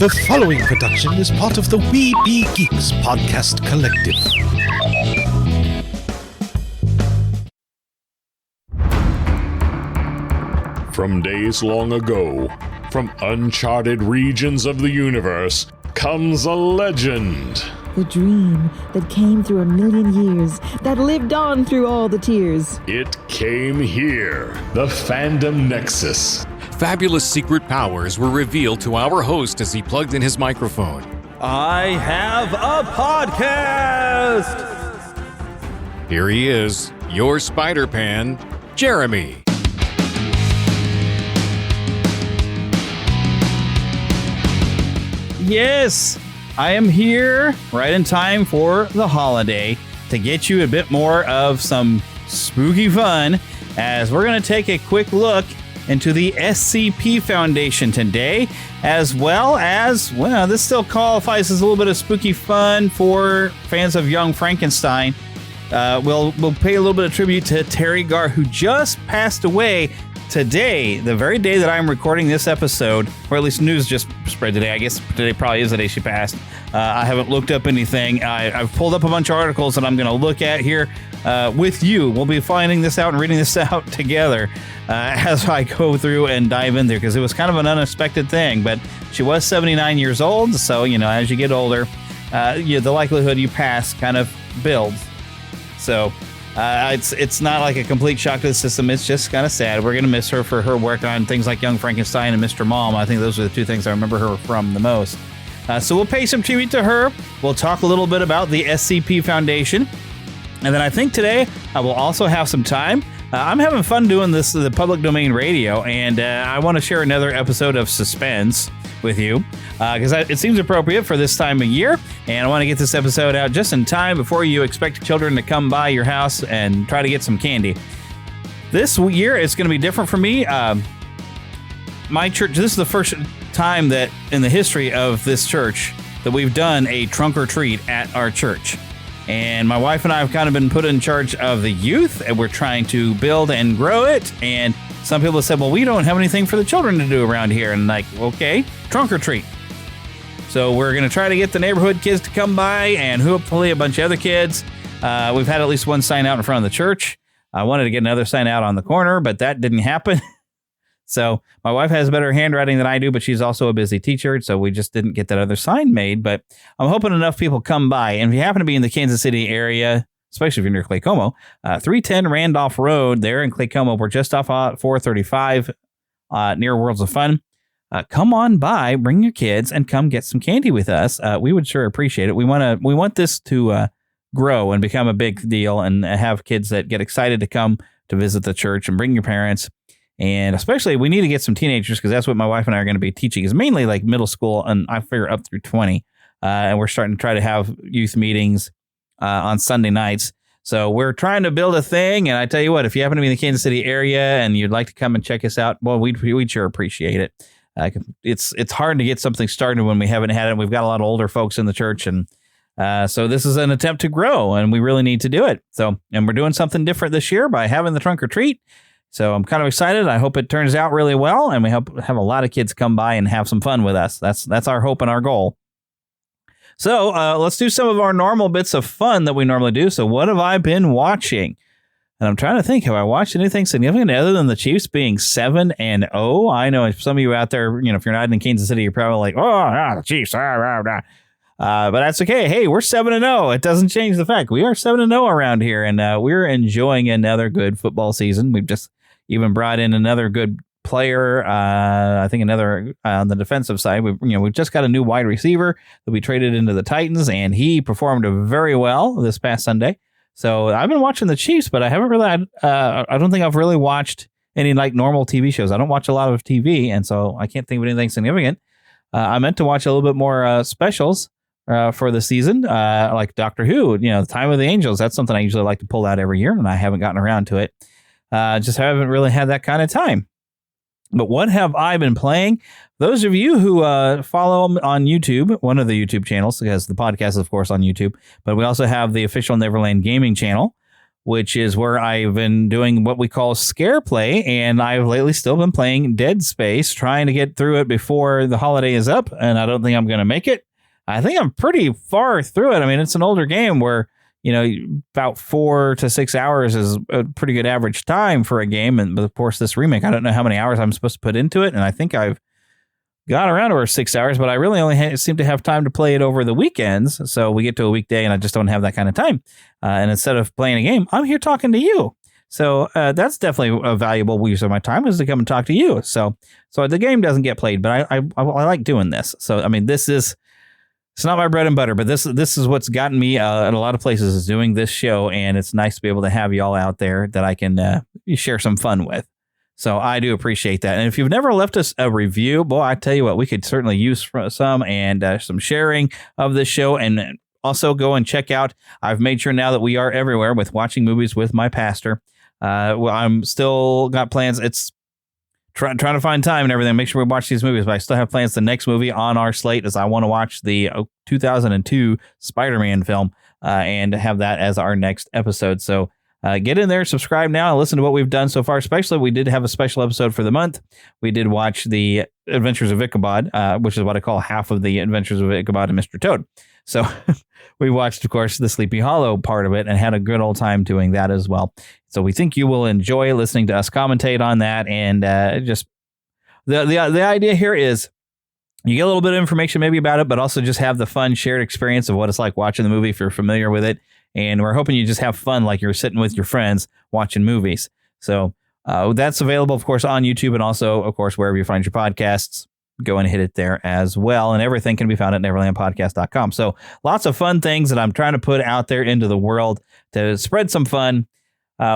The following production is part of the We Be Geeks podcast collective. From days long ago, from uncharted regions of the universe, comes a legend. The dream that came through a million years, that lived on through all the tears. It came here, the Fandom Nexus. Fabulous secret powers were revealed to our host as he plugged in his microphone. I have a podcast! Here he is, your Spider-Pan, Jeremy. Yes, I am here right in time for the holiday to get you a bit more of some spooky fun as we're going to take a quick look into the SCP Foundation today, as well as, well, this still qualifies as a little bit of spooky fun for fans of Young Frankenstein. We'll pay a little bit of tribute to Terry Garr, who just passed away today, the very day that I'm recording this episode, or at least news just spread today. I guess today probably is the day she passed. I haven't looked up anything. I've pulled up a bunch of articles that I'm going to look at here with you. We'll be finding this out and reading this out together as I go through and dive in there, because it was kind of an unexpected thing. But she was 79 years old, so, you know, as you get older, the likelihood you pass kind of builds. So it's not like a complete shock to the system. It's just kind of sad. We're going to miss her for her work on things like Young Frankenstein and Mr. Mom. I think those are the two things I remember her from the most. So we'll pay some tribute to her. We'll talk a little bit about the SCP Foundation. And then I think today I will also have some time. I'm having fun doing this, the public domain radio, and I want to share another episode of Suspense with you because it seems appropriate for this time of year, and I want to get this episode out just in time before you expect children to come by your house and try to get some candy. This year it's going to be different for me. My church, this is the first time that in the history of this church that we've done a trunk or treat at our church. And my wife and I have kind of been put in charge of the youth, and we're trying to build and grow it. And some people have said, well, we don't have anything for the children to do around here. And like, okay, trunk or treat. So we're going to try to get the neighborhood kids to come by and hopefully a bunch of other kids. We've had at least one sign out in front of the church. I wanted to get another sign out on the corner, but that didn't happen. So my wife has better handwriting than I do, but she's also a busy teacher, so we just didn't get that other sign made. But I'm hoping enough people come by. And if you happen to be in the Kansas City area, especially if you're near Clay Como, 310 Randolph Road there in Clay Como, we're just off 435 near Worlds of Fun. Come on by, bring your kids, and come get some candy with us. We would sure appreciate it. We want this to grow and become a big deal and have kids that get excited to come to visit the church and bring your parents. And especially, we need to get some teenagers, because that's what my wife and I are going to be teaching, is mainly like middle school, and I figure up through 20. And we're starting to try to have youth meetings on Sunday nights. So we're trying to build a thing. And I tell you what, if you happen to be in the Kansas City area and you'd like to come and check us out, well, we'd sure appreciate it. It's hard to get something started when we haven't had it. We've got a lot of older folks in the church, and so this is an attempt to grow, and we really need to do it. So, and we're doing something different this year by having the trunk or treat. So I'm kind of excited. I hope it turns out really well, and we hope have a lot of kids come by and have some fun with us. That's our hope and our goal. So let's do some of our normal bits of fun that we normally do. So what have I been watching? And I'm trying to think, have I watched anything significant other than the Chiefs being 7-0? I know some of you out there, you know, if you're not in Kansas City, you're probably like, the Chiefs. But that's okay. Hey, we're 7-0. It doesn't change the fact we are 7-0 around here, and we're enjoying another good football season. We've just even brought in another good player. I think another on the defensive side. We've just got a new wide receiver that we traded into the Titans, and he performed very well this past Sunday. So I've been watching the Chiefs, but I haven't really. I don't think I've really watched any like normal TV shows. I don't watch a lot of TV, and so I can't think of anything significant. I meant to watch a little bit more specials for the season, like Doctor Who. You know, the Time of the Angels. That's something I usually like to pull out every year, and I haven't gotten around to it. Just haven't really had that kind of time. But what have I been playing? Those of you who follow on YouTube, one of the YouTube channels, because the podcast is, of course, on YouTube, but we also have the official Neverland Gaming channel. which is where I've been doing what we call scare play, and I've lately still been playing Dead Space, trying to get through it before the holiday is up, and I don't think I'm going to make it. I think I'm pretty far through it. I mean, it's an older game where, about 4 to 6 hours is a pretty good average time for a game, and of course, this remake, I don't know how many hours I'm supposed to put into it, and I think I've got around over 6 hours, but I really only seem to have time to play it over the weekends. So we get to a weekday and I just don't have that kind of time. And instead of playing a game, I'm here talking to you. So that's definitely a valuable use of my time, is to come and talk to you. So the game doesn't get played, but I like doing this. So, I mean, it's not my bread and butter, but this is what's gotten me at a lot of places, is doing this show. And it's nice to be able to have you all out there that I can share some fun with. So I do appreciate that. And if you've never left us a review, boy, I tell you what, we could certainly use some, and some sharing of this show. And also go and check out, I've made sure now that we are everywhere with Watching Movies with My Pastor. Well, I'm still got plans. It's trying to find time and everything, make sure we watch these movies, but I still have plans. The next movie on our slate is I want to watch the 2002 Spider-Man film and have that as our next episode. So get in there, subscribe now, and listen to what we've done so far. Especially, we did have a special episode for the month. We did watch the Adventures of Ichabod, which is what I call half of the Adventures of Ichabod and Mr. Toad. So we watched, of course, the Sleepy Hollow part of it and had a good old time doing that as well. So we think you will enjoy listening to us commentate on that. And just the idea here is you get a little bit of information maybe about it, but also just have the fun shared experience of what it's like watching the movie if you're familiar with it. And we're hoping you just have fun like you're sitting with your friends watching movies. So that's available, of course, on YouTube, and also, of course, wherever you find your podcasts. Go and hit it there as well. And everything can be found at neverlandpodcast.com. So lots of fun things that I'm trying to put out there into the world to spread some fun,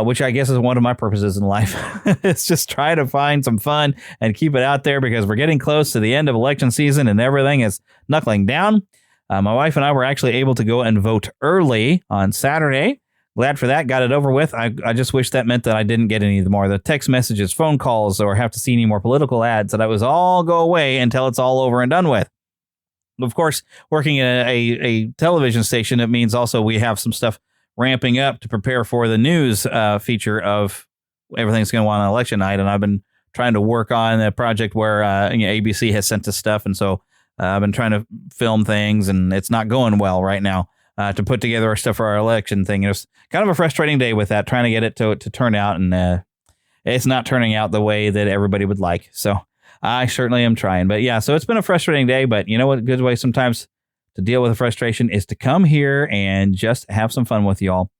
which I guess is one of my purposes in life. It's just try to find some fun and keep it out there, because we're getting close to the end of election season and everything is knuckling down. My wife and I were actually able to go and vote early on Saturday. Glad for that. Got it over with. I just wish that meant that I didn't get any more of the text messages, phone calls, or have to see any more political ads. That was all go away until it's all over and done with. Of course, working at a television station, it means also we have some stuff ramping up to prepare for the news feature of everything's going to go on election night. And I've been trying to work on a project where ABC has sent us stuff. And so I've been trying to film things, and it's not going well right now to put together our stuff for our election thing. It was kind of a frustrating day with that, trying to get it to turn out, and it's not turning out the way that everybody would like. So I certainly am trying. But yeah, so it's been a frustrating day, but you know what? A good way sometimes to deal with the frustration is to come here and just have some fun with y'all.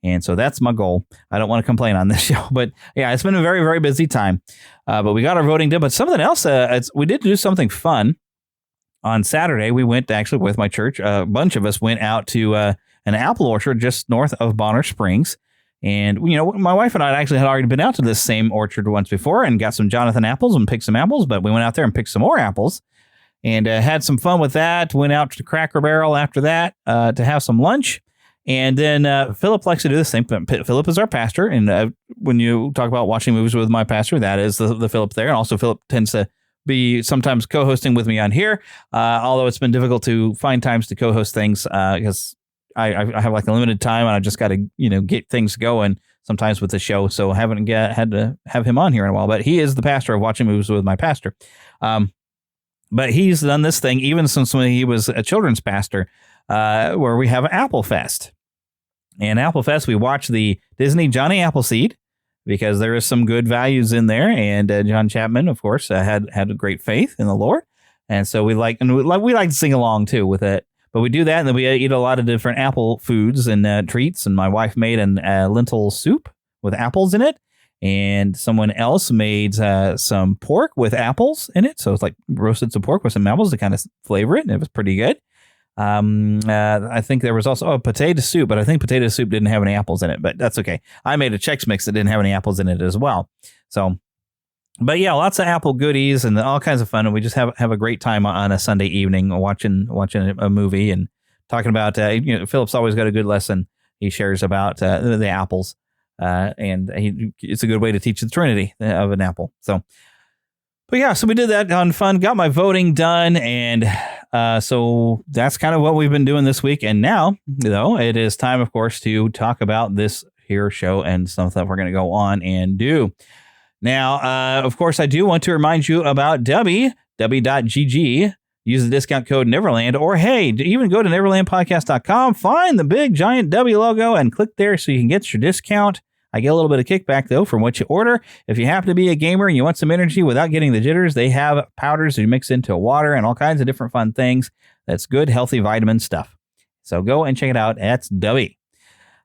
And so that's my goal. I don't want to complain on this show, but yeah, it's been a very, very busy time. But we got our voting done. But something else, we did do something fun. On Saturday, we went actually with my church. A bunch of us went out to an apple orchard just north of Bonner Springs. And, my wife and I actually had already been out to this same orchard once before and got some Jonathan apples and picked some apples. But we went out there and picked some more apples and had some fun with that. Went out to Cracker Barrel after that to have some lunch. And then Philip likes to do the same. Philip is our pastor. And when you talk about watching movies with my pastor, that is the Philip there. And also Philip tends to be sometimes co-hosting with me on here, although it's been difficult to find times to co-host things because I have like a limited time and I just got to get things going sometimes with the show, so I haven't had to have him on here in a while. But he is the pastor of Watching Movies with My Pastor, but he's done this thing even since when he was a children's pastor, where we have Apple Fest. And Apple Fest, we watch the Disney Johnny Appleseed, because there is some good values in there. And John Chapman, of course, had a great faith in the Lord. And so we like to sing along, too, with it. But we do that, and then we eat a lot of different apple foods and treats. And my wife made a lentil soup with apples in it. And someone else made some pork with apples in it. So it's like roasted some pork with some apples to kind of flavor it. And it was pretty good. I think there was also a potato soup, but I think potato soup didn't have any apples in it, but that's okay. I made a Chex Mix that didn't have any apples in it as well. So, but yeah, lots of apple goodies and all kinds of fun. And we just have a great time on a Sunday evening watching a movie and talking about, Philip's always got a good lesson he shares about the apples. And it's a good way to teach the Trinity of an apple. So, but yeah, so we did that on fun, got my voting done, and so that's kind of what we've been doing this week. And now, it is time, of course, to talk about this here show and stuff that we're going to go on and do. Now, of course, I do want to remind you about W.GG. Use the discount code Neverland, or hey, even go to neverlandpodcast.com, find the big giant W logo and click there so you can get your discount. I get a little bit of kickback, though, from what you order. If you happen to be a gamer and you want some energy without getting the jitters, they have powders that you mix into water and all kinds of different fun things. That's good, healthy vitamin stuff. So go and check it out. That's W.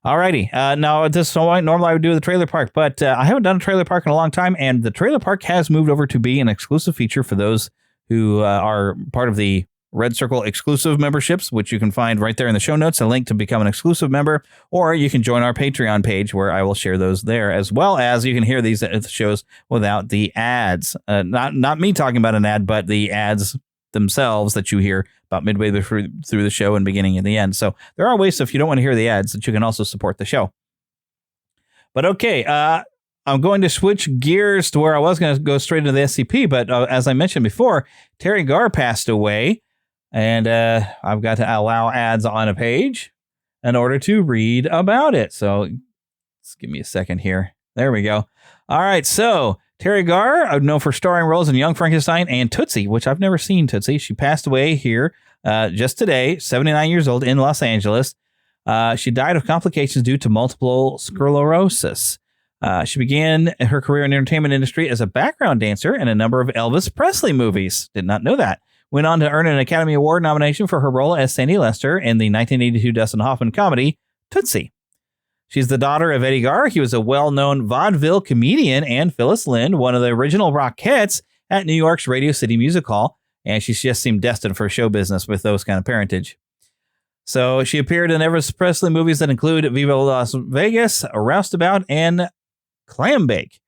Alrighty. Now, at this point, normally I would do the trailer park, but I haven't done a trailer park in a long time, and the trailer park has moved over to be an exclusive feature for those who are part of the Red Circle exclusive memberships, which you can find right there in the show notes, a link to become an exclusive member, or you can join our Patreon page where I will share those there, as well as you can hear these shows without the ads. Not me talking about an ad, but the ads themselves that you hear about midway through the show and beginning and the end. So there are ways, if you don't want to hear the ads, that you can also support the show. But okay, I'm going to switch gears to where I was going to go straight into the SCP, but as I mentioned before, Terry Garr passed away. And I've got to allow ads on a page in order to read about it. So just give me a second here. There we go. All right. So Terry Garr, known for starring roles in Young Frankenstein and Tootsie, which I've never seen Tootsie. She passed away here just today, 79 years old in Los Angeles. She died of complications due to multiple sclerosis. She began her career in the entertainment industry as a background dancer in a number of Elvis Presley movies. Did not know that. Went on to earn an Academy Award nomination for her role as Sandy Lester in the 1982 Dustin Hoffman comedy Tootsie. She's the daughter of Eddie Garr. He was a well-known vaudeville comedian, and Phyllis Lind, one of the original Rockettes at New York's Radio City Music Hall, and she just seemed destined for show business with those kind of parentage. So she appeared in Elvis Presley movies that include Viva Las Vegas, Roustabout, and Clambake.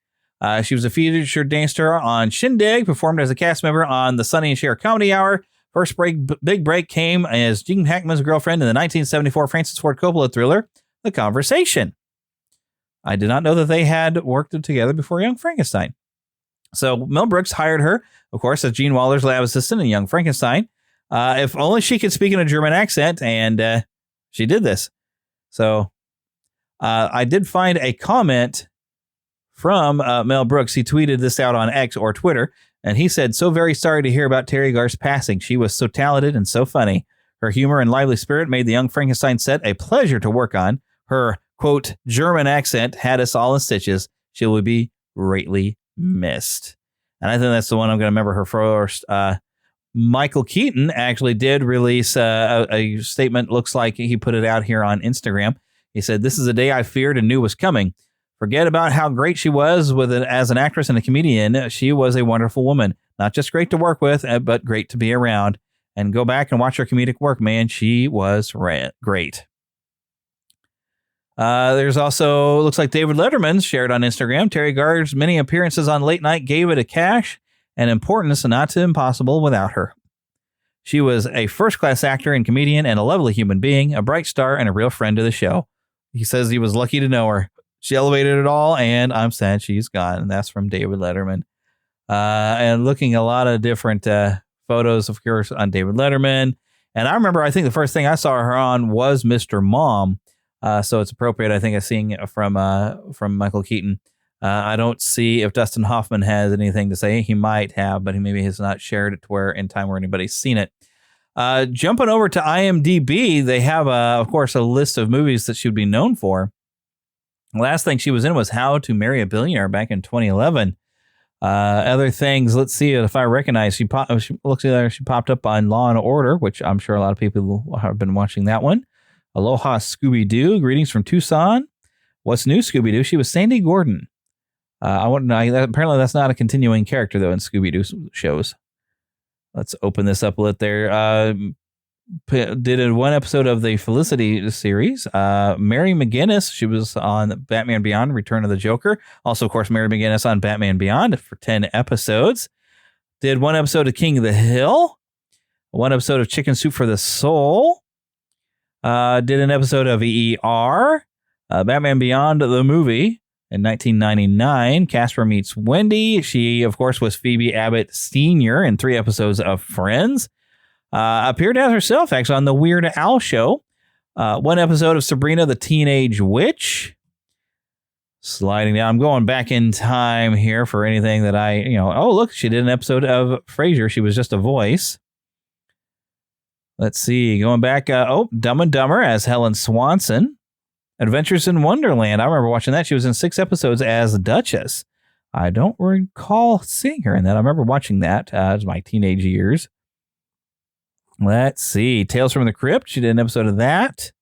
She was a featured dancer on Shindig, performed as a cast member on the Sonny and Cher Comedy Hour. First big break came as Gene Hackman's girlfriend in the 1974 Francis Ford Coppola thriller, The Conversation. I did not know that they had worked together before Young Frankenstein. So Mel Brooks hired her, of course, as Gene Wilder's lab assistant in Young Frankenstein. If only she could speak in a German accent, and she did this. So I did find a comment from Mel Brooks. He tweeted this out on X or Twitter, and he said, "So very sorry to hear about Terry Garr's passing. She was so talented and so funny. Her humor and lively spirit made the Young Frankenstein set a pleasure to work on. Her, quote, German accent had us all in stitches. She will be greatly missed." And I think that's the one I'm going to remember her first. Michael Keaton actually did release a statement. Looks like he put it out here on Instagram. He said, "This is a day I feared and knew was coming. Forget about how great she was as an actress and a comedian. She was a wonderful woman. Not just great to work with, but great to be around. And go back and watch her comedic work. Man, she was great." There's also, looks like David Letterman shared on Instagram, Terry Garr's many appearances on Late Night gave it a cash and importance not to impossible without her. She was a first-class actor and comedian and a lovely human being, a bright star and a real friend to the show. He says he was lucky to know her. She elevated it all, and I'm sad she's gone. And that's from David Letterman. And looking a lot of different photos, of course, on David Letterman. And I remember, I think the first thing I saw her on was Mr. Mom. So it's appropriate, I think, seeing it from Michael Keaton. I don't see if Dustin Hoffman has anything to say. He might have, but he maybe has not shared it to where in time where anybody's seen it. Jumping over to IMDb, they have, of course, a list of movies that she would be known for. The last thing she was in was How to Marry a Billionaire back in 2011. Other things, let's see if I recognize. She popped up on Law and Order, which I'm sure a lot of people have been watching that one. Aloha Scooby-Doo, Greetings from Tucson. What's New Scooby-Doo? She was Sandy Gordon. I want to know. Apparently, that's not a continuing character though in Scooby-Doo shows. Let's open this up a little there. Did one episode of the Felicity series. Mary McGinnis, she was on Batman Beyond, Return of the Joker. Also, of course, Mary McGinnis on Batman Beyond for 10 episodes. Did one episode of King of the Hill. One episode of Chicken Soup for the Soul. Did an episode of ER. Batman Beyond, the movie in 1999. Casper Meets Wendy. She, of course, was Phoebe Abbott Sr. in 3 episodes of Friends. Appeared as herself, actually, on the Weird Al Show. One episode of Sabrina the Teenage Witch. sliding down. I'm going back in time here for anything that oh, look, she did an episode of Frasier. She was just a voice. Let's see, going back, Dumb and Dumber as Helen Swanson. Adventures in Wonderland. I remember watching that. She was in 6 episodes as Duchess. I don't recall seeing her in that. I remember watching that. It was my teenage years. Let's see. Tales from the Crypt. She did an episode of that.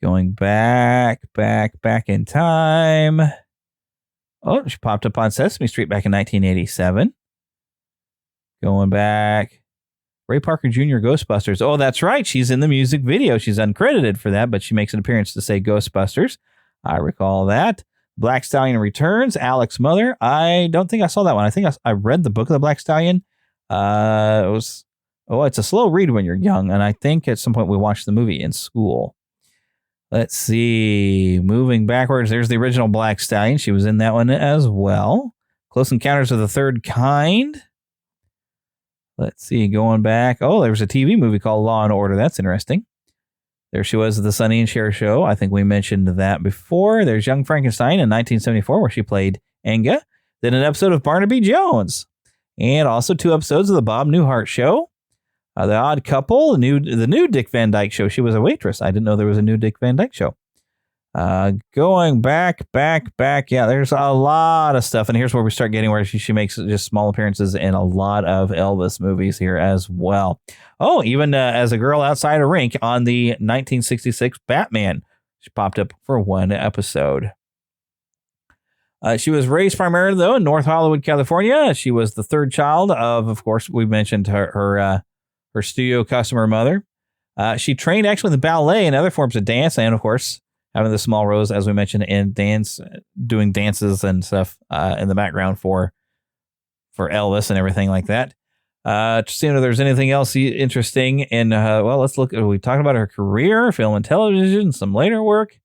Going back in time. Oh, she popped up on Sesame Street back in 1987. Going back. Ray Parker Jr. Ghostbusters. Oh, that's right. She's in the music video. She's uncredited for that, but she makes an appearance to say Ghostbusters. I recall that. Black Stallion Returns. Alex Mother. I don't think I saw that one. I think I read the book of the Black Stallion. It's a slow read when you're young, and I think at some point we watched the movie in school. Let's see. Moving backwards, there's the original Black Stallion. She was in that one as well. Close Encounters of the Third Kind. Let's see, going back. Oh, there was a TV movie called Law and Order. That's interesting. There she was at the Sonny and Cher show. I think we mentioned that before. There's Young Frankenstein in 1974, where she played Enga. Then an episode of Barnaby Jones. And also 2 episodes of the Bob Newhart show. The Odd Couple, the new Dick Van Dyke show. She was a waitress. I didn't know there was a new Dick Van Dyke show. Going back. Yeah, there's a lot of stuff. And here's where we start getting where she makes just small appearances in a lot of Elvis movies here as well. Oh, even as a girl outside a rink on the 1966 Batman. She popped up for 1 episode. She was raised primarily, though, in North Hollywood, California. She was the 3rd child of course, we mentioned her studio customer mother. She trained actually in the ballet and other forms of dance, and of course, having the small roles, as we mentioned, in dance, doing dances and stuff in the background for Elvis and everything like that. To see if there's anything else interesting in, let's look. We talked about her career, film and television, some later work.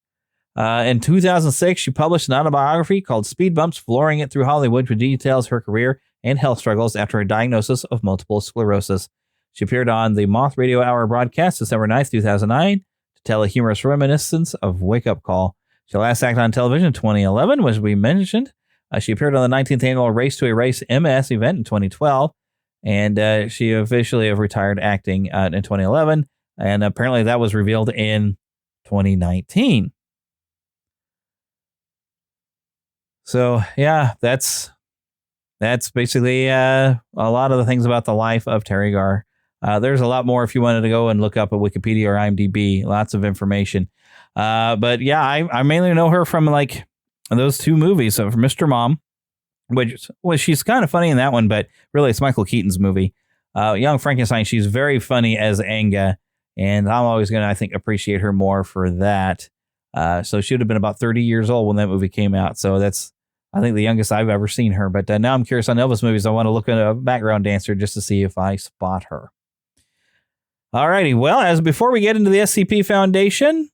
In 2006, she published an autobiography called Speed Bumps, Flooring It Through Hollywood, which details her career and health struggles after a diagnosis of multiple sclerosis. She appeared on the Moth Radio Hour broadcast December 9th, 2009, to tell a humorous reminiscence of Wake Up Call. She last acted on television in 2011, as we mentioned. She appeared on the 19th annual Race to Erase MS event in 2012, and she officially retired acting in 2011, and apparently that was revealed in 2019. So, yeah, that's basically a lot of the things about the life of Terry Garr. There's a lot more if you wanted to go and look up at Wikipedia or IMDb. Lots of information. But yeah, I mainly know her from like those 2 movies. So from Mr. Mom, which she's kind of funny in that one, but really it's Michael Keaton's movie. Young Frankenstein, she's very funny as Enga, and I'm always going to, I think, appreciate her more for that. So she would have been about 30 years old when that movie came out. So that's, I think, the youngest I've ever seen her. But now I'm curious on Elvis movies. I want to look at a background dancer just to see if I spot her. Alrighty, well, before we get into the SCP Foundation,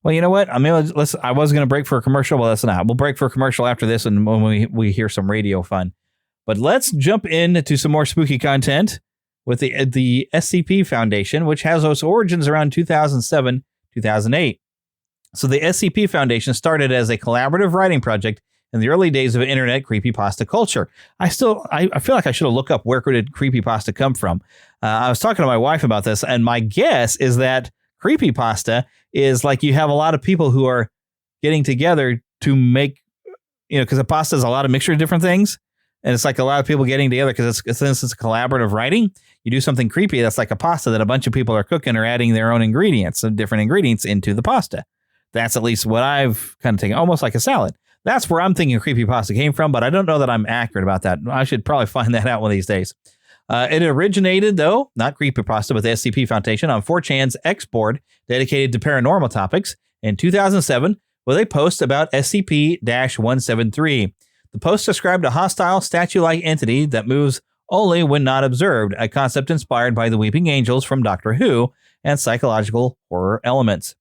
well, you know what? I mean, I was going to break for a commercial, but let's not. We'll break for a commercial after this, and when we hear some radio fun. But let's jump into some more spooky content with the SCP Foundation, which has its origins around 2007, 2008. So the SCP Foundation started as a collaborative writing project in the early days of internet creepypasta culture. I feel like I should have looked up where did creepypasta come from. I was talking to my wife about this, and my guess is that creepypasta is like you have a lot of people who are getting together to make, because a pasta is a lot of mixture of different things. And it's like a lot of people getting together because since it's collaborative writing, you do something creepy that's like a pasta that a bunch of people are cooking or adding their own ingredients, some different ingredients into the pasta. That's at least what I've kind of taken, almost like a salad. That's where I'm thinking creepypasta came from, but I don't know that I'm accurate about that. I should probably find that out one of these days. It originated, though, not creepypasta, but the SCP Foundation on 4chan's X board dedicated to paranormal topics in 2007 with a post about SCP-173. The post described a hostile statue-like entity that moves only when not observed, a concept inspired by the Weeping Angels from Doctor Who and psychological horror elements.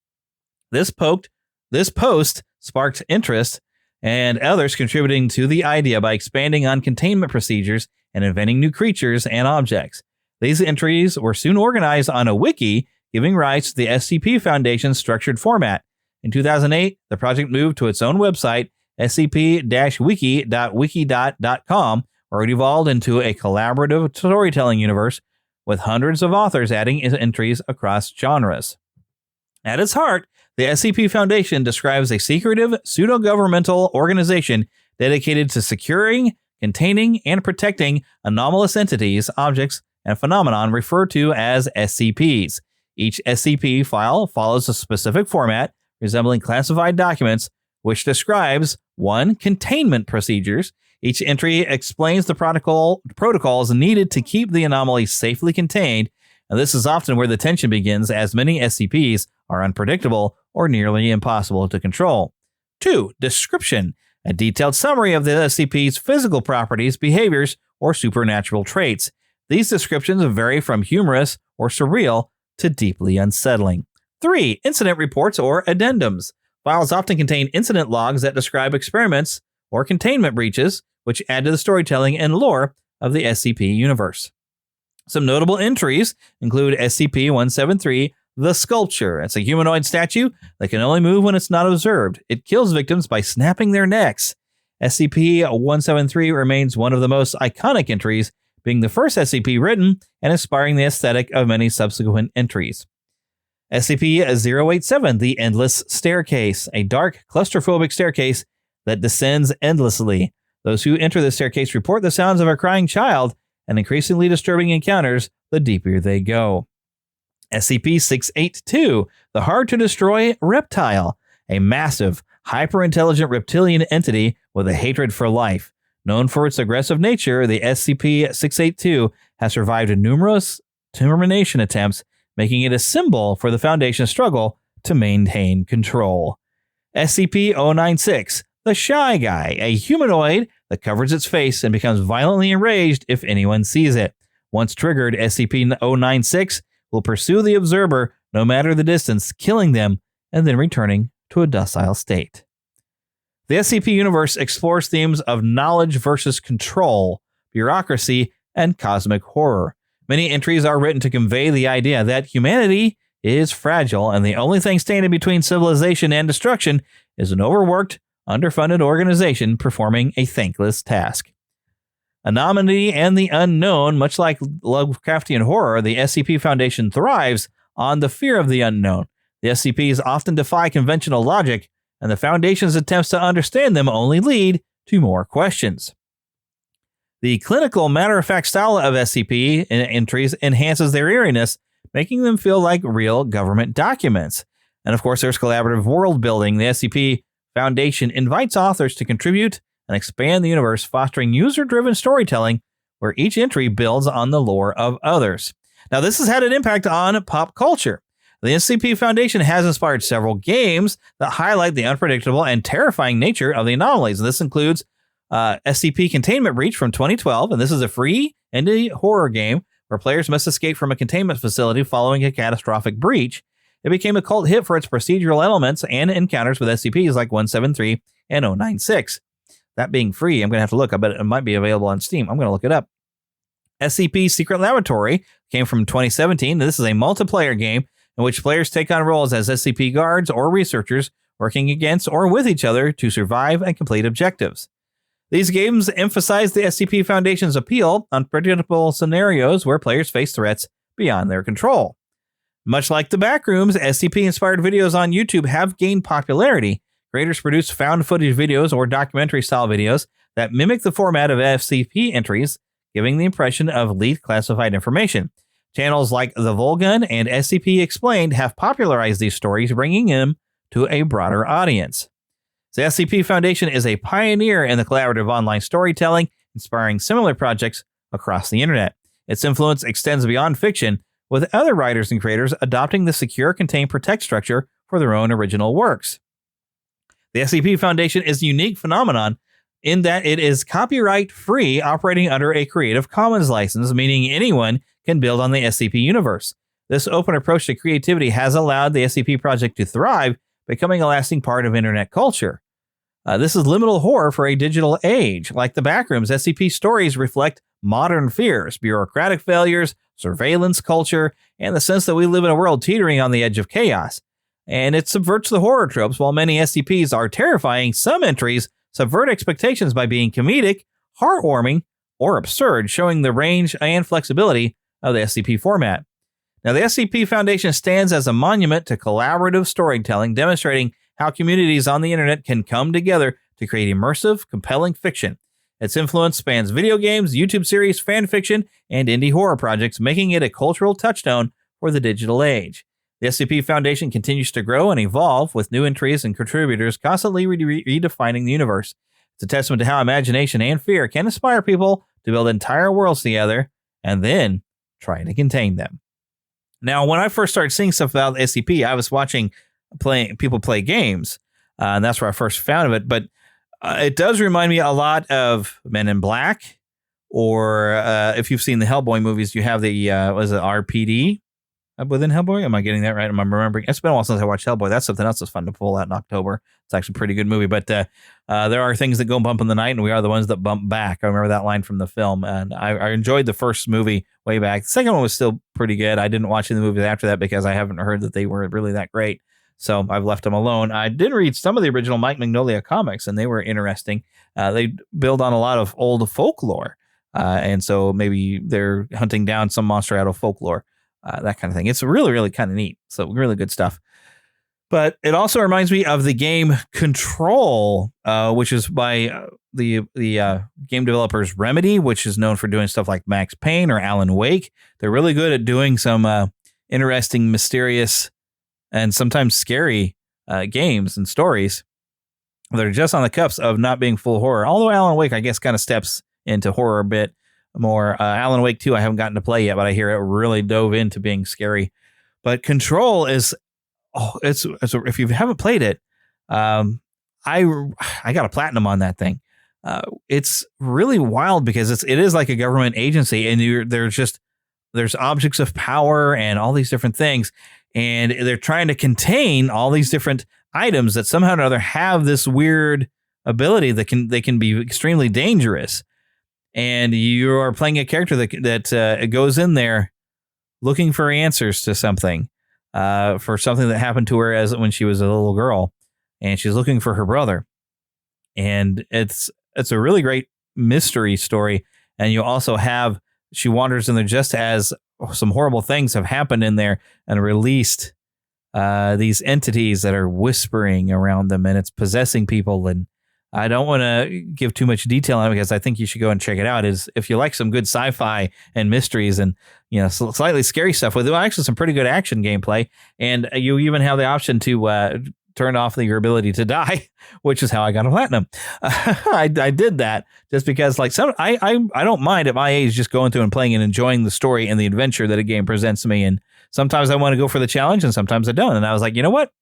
This post sparked interest and others contributing to the idea by expanding on containment procedures and inventing new creatures and objects. These entries were soon organized on a wiki, giving rise to the SCP Foundation's structured format. In 2008, the project moved to its own website, scp-wiki.wikidot.com, where it evolved into a collaborative storytelling universe with hundreds of authors adding entries across genres. At its heart, the SCP Foundation describes a secretive, pseudo-governmental organization dedicated to securing, containing, and protecting anomalous entities, objects, and phenomenon referred to as SCPs. Each SCP file follows a specific format, resembling classified documents, which describes 1. Containment procedures. Each entry explains the protocols needed to keep the anomaly safely contained, and this is often where the tension begins, as many SCPs are unpredictable or nearly impossible to control. 2. Description. A detailed summary of the SCP's physical properties, behaviors, or supernatural traits. These descriptions vary from humorous or surreal to deeply unsettling. 3. Incident reports or addendums. Files often contain incident logs that describe experiments or containment breaches, which add to the storytelling and lore of the SCP universe. Some notable entries include SCP-173, The Sculpture. It's a humanoid statue that can only move when it's not observed. It kills victims by snapping their necks. SCP-173 remains one of the most iconic entries, being the first SCP written and inspiring the aesthetic of many subsequent entries. SCP-087, The Endless Staircase, a dark, claustrophobic staircase that descends endlessly. Those who enter the staircase report the sounds of a crying child and increasingly disturbing encounters the deeper they go. SCP-682, The Hard-to-Destroy Reptile, a massive, hyper-intelligent reptilian entity with a hatred for life. Known for its aggressive nature, the SCP-682 has survived numerous termination attempts, making it a symbol for the Foundation's struggle to maintain control. SCP-096, The Shy Guy, a humanoid that covers its face and becomes violently enraged if anyone sees it. Once triggered, SCP-096 will pursue the observer no matter the distance, killing them and then returning to a docile state. The SCP universe explores themes of knowledge versus control, bureaucracy, and cosmic horror. Many entries are written to convey the idea that humanity is fragile, and the only thing standing between civilization and destruction is an overworked, underfunded organization performing a thankless task. Anomaly and the unknown, much like Lovecraftian horror, the SCP Foundation thrives on the fear of the unknown. The SCPs often defy conventional logic, and the Foundation's attempts to understand them only lead to more questions. The clinical, matter-of-fact style of SCP entries enhances their eeriness, making them feel like real government documents. And of course, there's collaborative world building. The SCP Foundation invites authors to contribute and expand the universe, fostering user-driven storytelling where each entry builds on the lore of others. Now, this has had an impact on pop culture. The SCP Foundation has inspired several games that highlight the unpredictable and terrifying nature of the anomalies. This includes SCP Containment Breach from 2012, and this is a free indie horror game where players must escape from a containment facility following a catastrophic breach. It became a cult hit for its procedural elements and encounters with SCPs like 173 and 096. That being free, I'm going to have to look. I bet it might be available on Steam. I'm going to look it up. SCP Secret Laboratory came from 2017. This is a multiplayer game in which players take on roles as SCP guards or researchers working against or with each other to survive and complete objectives. These games emphasize the SCP Foundation's appeal on predictable scenarios where players face threats beyond their control. Much like the Backrooms, SCP-inspired videos on YouTube have gained popularity. Creators produce found footage videos or documentary-style videos that mimic the format of SCP entries, giving the impression of leaked classified information. Channels like The Volgun and SCP Explained have popularized these stories, bringing them to a broader audience. The SCP Foundation is a pioneer in the collaborative online storytelling, inspiring similar projects across the internet. Its influence extends beyond fiction, with other writers and creators adopting the secure, contain, protect structure for their own original works. The SCP Foundation is a unique phenomenon in that it is copyright-free, operating under a Creative Commons license, meaning anyone can build on the SCP universe. This open approach to creativity has allowed the SCP project to thrive, becoming a lasting part of internet culture. This is liminal horror for a digital age. Like the Backrooms, SCP stories reflect modern fears, bureaucratic failures, surveillance culture, and the sense that we live in a world teetering on the edge of chaos. and it subverts the horror tropes. While many SCPs are terrifying, some entries subvert expectations by being comedic, heartwarming, or absurd, showing the range and flexibility of the SCP format. Now, the SCP Foundation stands as a monument to collaborative storytelling, demonstrating how communities on the internet can come together to create immersive, compelling fiction. Its influence spans video games, YouTube series, fan fiction, and indie horror projects, making it a cultural touchstone for the digital age. The SCP Foundation continues to grow and evolve, with new entries and contributors constantly redefining the universe. It's a testament to how imagination and fear can inspire people to build entire worlds together and then try to contain them. Now, when I first started seeing stuff about SCP, I was watching people play games, and that's where I first found of it. But it does remind me a lot of Men in Black, or if you've seen the Hellboy movies, you have the was it RPD within Hellboy? Am I getting that right? Am I remembering? It's been a while since I watched Hellboy. That's something else that's fun to pull out in October. It's actually a pretty good movie. But there are things that go bump in the night, and we are the ones that bump back. I remember that line from the film, and I enjoyed the first movie way back. The second one was still pretty good. I didn't watch any of the movies after that because I haven't heard that they were really that great. So I've left them alone. I did read some of the original Mike Mignola comics, and they were interesting. They build on a lot of old folklore. And so maybe they're hunting down some monster out of folklore, that kind of thing. It's really, really kind of neat. So really good stuff. But it also reminds me of the game Control, which is by the game developers Remedy, which is known for doing stuff like Max Payne or Alan Wake. They're really good at doing some interesting, mysterious, and sometimes scary games and stories. They're just on the cups of not being full horror. Although Alan Wake, I guess, kind of steps into horror a bit more. Alan Wake 2, I haven't gotten to play yet, but I hear it really dove into being scary. But Control is, it's if you haven't played it, I got a platinum on that thing. It's really wild because it is like a government agency, and there's objects of power and all these different things, and they're trying to contain all these different items that somehow or another have this weird ability that they can be extremely dangerous. And you are playing a character that goes in there looking for answers to something, for something that happened to her when she was a little girl, and she's looking for her brother. And it's a really great mystery story. And you also have, she wanders in there just as some horrible things have happened in there and released these entities that are whispering around them, and it's possessing people. And I don't want to give too much detail on it because I think you should go and check it out. Is if you like some good sci-fi and mysteries and, you know, slightly scary stuff with actually some pretty good action gameplay, and you even have the option to turn off your ability to die, which is how I got a platinum. I did that just because, like, I don't mind at my age just going through and playing and enjoying the story and the adventure that a game presents to me. And sometimes I want to go for the challenge, and sometimes I don't. And I was like, you know what?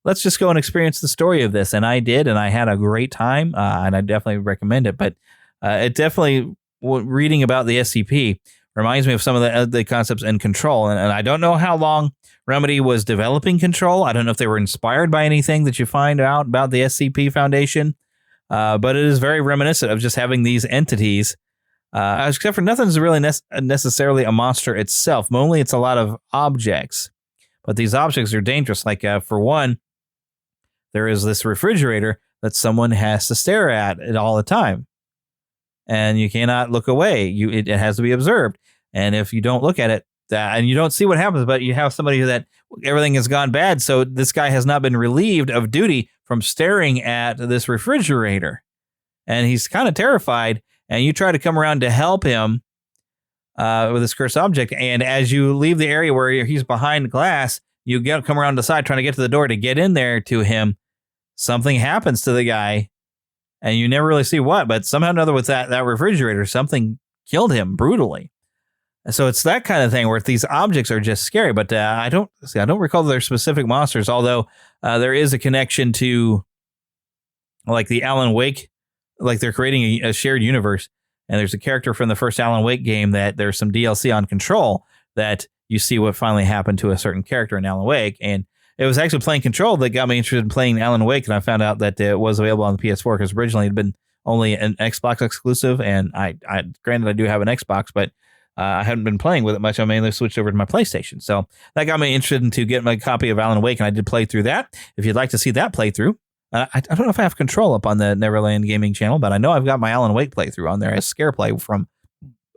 Let's just go and experience the story of this. And I did, and I had a great time, and I definitely recommend it. But it definitely, reading about the SCP reminds me of some of the concepts in Control. And I don't know how long Remedy was developing Control. I don't know if they were inspired by anything that you find out about the SCP Foundation. But it is very reminiscent of just having these entities, except for nothing's really necessarily a monster itself. Mainly it's a lot of objects. But these objects are dangerous. Like, for one, there is this refrigerator that someone has to stare at all the time. And you cannot look away. It has to be observed. And if you don't look at it, and you don't see what happens, but you have somebody that everything has gone bad, so this guy has not been relieved of duty from staring at this refrigerator. And he's kind of terrified, and you try to come around to help him with this cursed object. And as you leave the area where he's behind glass, you come around the side trying to get to the door to get in there to him. Something happens to the guy, and you never really see what, but somehow or another with that refrigerator, something killed him brutally. So it's that kind of thing where these objects are just scary. But I don't recall their specific monsters, although there is a connection to, like, the Alan Wake, like they're creating a shared universe. And there's a character from the first Alan Wake game that there's some DLC on Control that you see what finally happened to a certain character in Alan Wake. And it was actually playing Control that got me interested in playing Alan Wake. And I found out that it was available on the PS4 because originally it had been only an Xbox exclusive. And I granted I do have an Xbox, but I hadn't been playing with it much. I mainly switched over to my PlayStation. So that got me interested into getting my copy of Alan Wake, and I did play through that. If you'd like to see that playthrough, I don't know if I have control up on the Neverland Gaming channel, but I know I've got my Alan Wake playthrough on there as scare play from,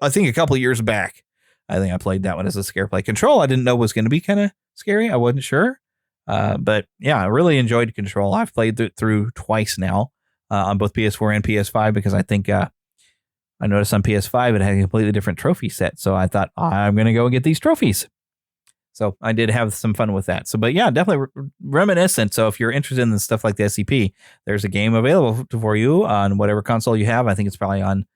I think, a couple of years back. I think I played that one as a scare play. Control, I didn't know was going to be kind of scary. I wasn't sure. But yeah, I really enjoyed Control. I've played through twice now on both PS4 and PS5 because I think I noticed on PS5 it had a completely different trophy set. So I thought, I'm going to go and get these trophies. So I did have some fun with that. So, but yeah, definitely reminiscent. So if you're interested in stuff like the SCP, there's a game available for you on whatever console you have. I think it's probably on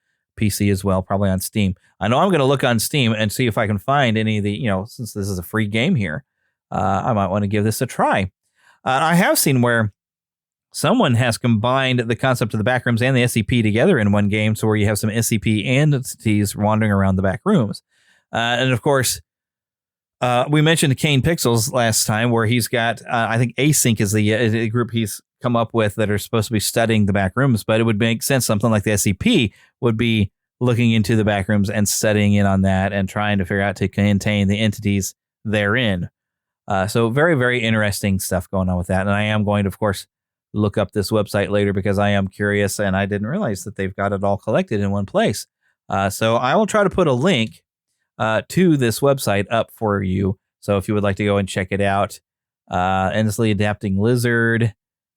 PC as well, probably on Steam. I know I'm going to look on Steam and see if I can find any of the, since this is a free game here, I might want to give this a try. I have seen where someone has combined the concept of the back rooms and the SCP together in one game. So where you have some SCP entities wandering around the back rooms. And of course, we mentioned Kane Pixels last time, where he's got, I think Async is the group he's come up with that are supposed to be studying the back rooms, but it would make sense something like the SCP would be looking into the back rooms and studying in on that and trying to figure out to contain the entities therein. So very, very interesting stuff going on with that. And I am going to, of course, look up this website later because I am curious and I didn't realize that they've got it all collected in one place. So I will try to put a link to this website up for you. So if you would like to go and check it out, Endlessly Adapting Lizard.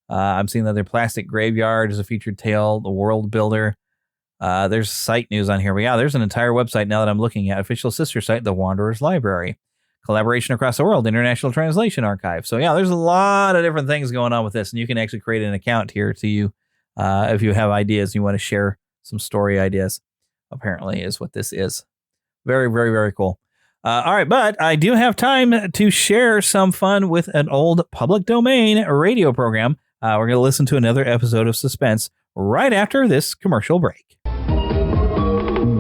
I'm seeing that their Plastic Graveyard is a featured tale, The World Builder. There's site news on here. But yeah, there's an entire website now that I'm looking at. Official sister site, The Wanderer's Library. Collaboration across the world, International Translation Archive. So yeah, there's a lot of different things going on with this. And you can actually create an account here to you if you have ideas. You want to share some story ideas, apparently is what this is. Very, very, very cool. All right, but I do have time to share some fun with an old public domain radio program. We're going to listen to another episode of Suspense right after this commercial break.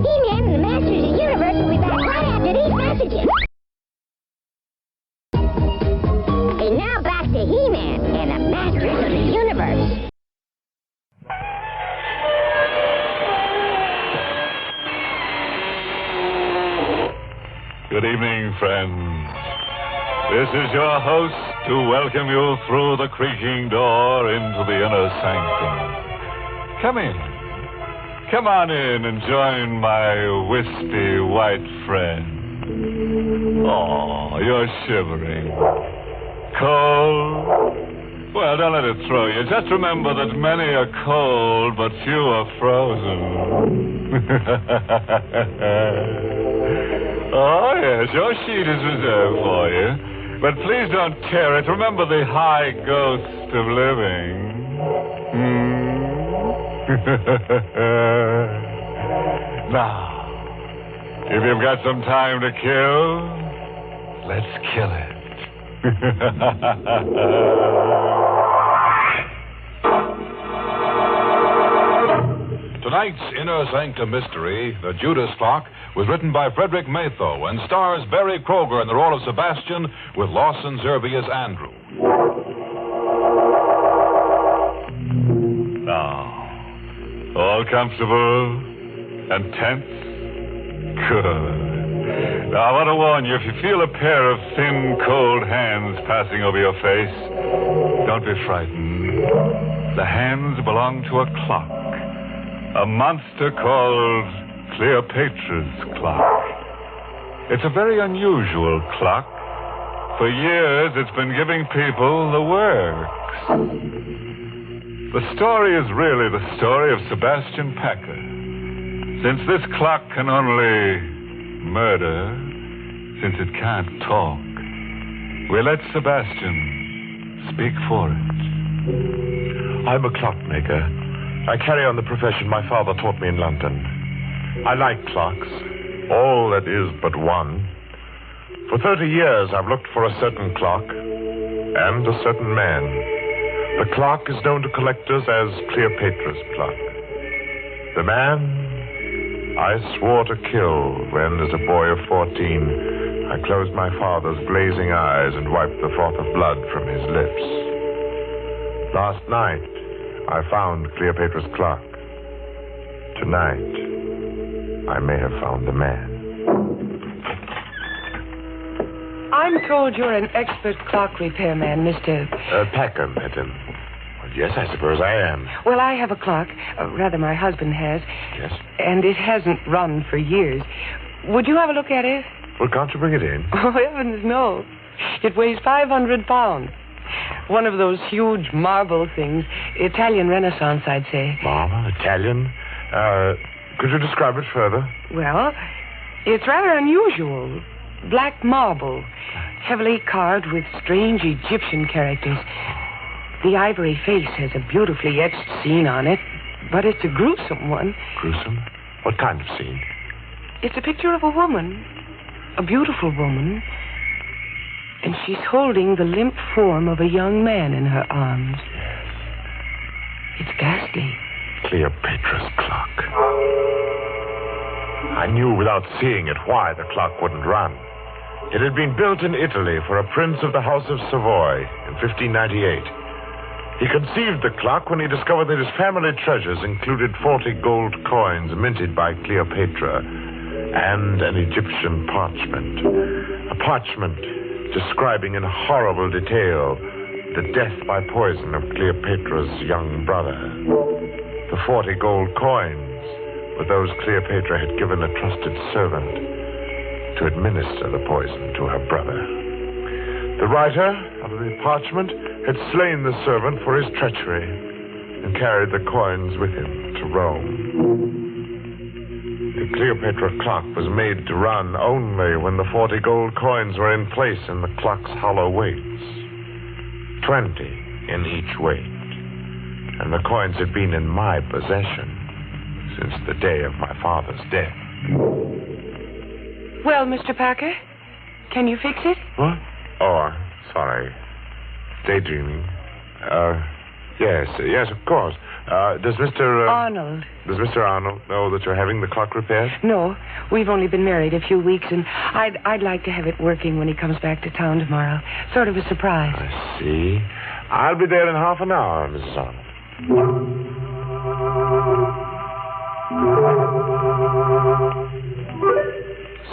He-Man and the Masters of the Universe will be back right after these messages. And now back to He-Man and the Masters of the Universe. Good evening, friends. This is your host to welcome you through the creaking door into the inner sanctum. Come in. Come on in and join my wispy white friend. Oh, you're shivering. Cold? Well, don't let it throw you. Just remember that many are cold, but few are frozen. Oh, yes, your sheet is reserved for you. But please don't tear it. Remember the high ghost of living. Now, if you've got some time to kill, let's kill it. Tonight's Inner Sanctum Mystery, The Judas Clock, was written by Frederick Matho and stars Barry Kroger in the role of Sebastian with Lawson Zerbe as Andrew. Now, all comfortable and tense? Good. Now, I want to warn you, if you feel a pair of thin, cold hands passing over your face, don't be frightened. The hands belong to a clock. A monster called Cleopatra's clock. It's a very unusual clock. For years, it's been giving people the works. The story is really the story of Sebastian Packer. Since this clock can only murder, since it can't talk, we let Sebastian speak for it. I'm a clockmaker. I carry on the profession my father taught me in London. I like clocks, all that is but one. For 30 years, I've looked for a certain clock and a certain man. The clock is known to collectors as Cleopatra's clock. The man I swore to kill when, as a boy of 14, I closed my father's glazing eyes and wiped the froth of blood from his lips. Last night, I found Cleopatra's clock. Tonight, I may have found the man. I'm told you're an expert clock repairman, Mr. Packer, madam. Well, yes, I suppose I am. Well, I have a clock. Rather, my husband has. Yes? And it hasn't run for years. Would you have a look at it? Well, can't you bring it in? Oh, heavens, no. It weighs 500 pounds. One of those huge marble things. Italian Renaissance, I'd say. Marble? Italian? Could you describe it further? Well, it's rather unusual. Black marble, heavily carved with strange Egyptian characters. The ivory face has a beautifully etched scene on it, but it's a gruesome one. Gruesome? What kind of scene? It's a picture of a woman, a beautiful woman, and she's holding the limp form of a young man in her arms. It's ghastly. Cleopatra's clock. I knew without seeing it why the clock wouldn't run. It had been built in Italy for a prince of the House of Savoy in 1598. He conceived the clock when he discovered that his family treasures included 40 gold coins minted by Cleopatra and an Egyptian parchment. A parchment describing in horrible detail the death by poison of Cleopatra's young brother. The 40 gold coins were those Cleopatra had given a trusted servant to administer the poison to her brother. The writer of the parchment had slain the servant for his treachery and carried the coins with him to Rome. The Cleopatra clock was made to run only when the 40 gold coins were in place in the clock's hollow weights. 20 in each weight. And the coins had been in my possession since the day of my father's death. Well, Mr. Packer, can you fix it? What? Oh, sorry. Daydreaming. Yes, of course. Does Mr. Arnold. Does Mr. Arnold know that you're having the clock repaired? No, we've only been married a few weeks, and I'd like to have it working when he comes back to town tomorrow. Sort of a surprise. I see. I'll be there in half an hour, Mrs. Arnold.